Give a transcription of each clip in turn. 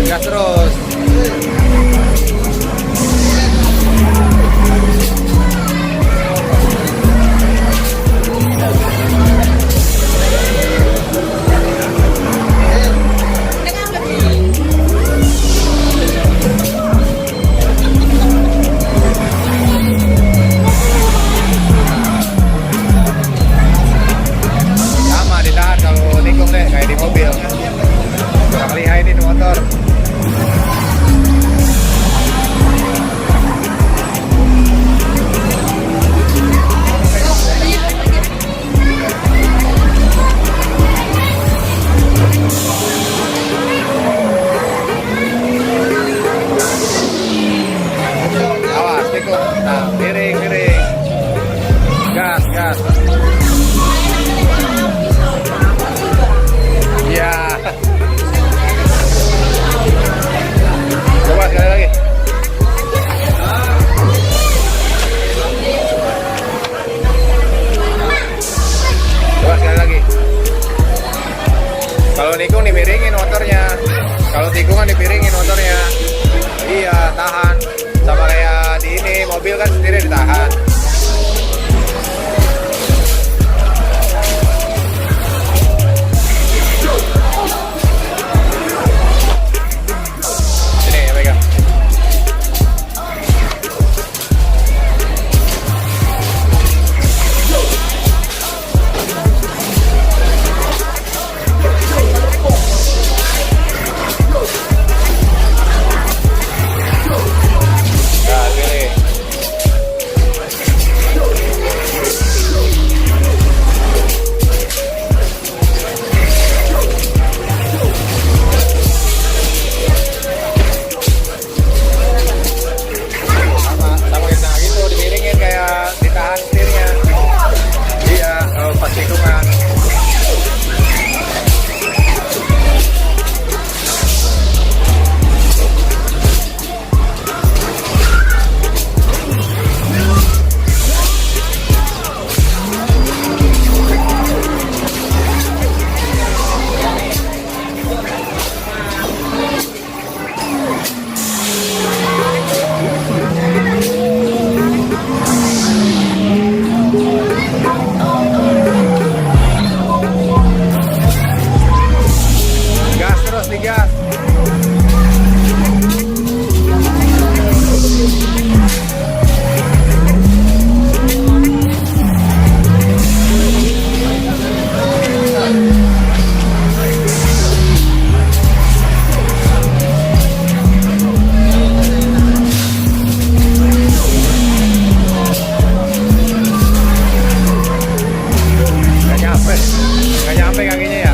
gas terus. Sama ditahan kalau nikung deh, kayak di mobil. Kurang lihai ini di motor. Awas, nikung. Nah, miring, miring. Gas, gas. Iya. Coba sekali lagi. Coba sekali lagi. Kalau nikung dimiringin motornya. Kalau tikungan dipiringin motornya. Iya, tahan. Sama kayak di ini, mobil kan sendiri ditahan. Sini, ya pegang. Nah, sini. Sama kita gitu, dimiringin kayak ditahan setirnya. Iya, kalau pas tikungan. Gas terus, digas. Nggak nyampe kakinya ya.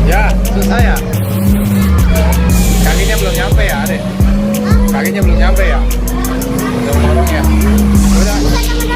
Ya, susah ya. Kakinya belum nyampe ya, Adek? Kakinya belum nyampe ya? Udah ngorong ya? Udah.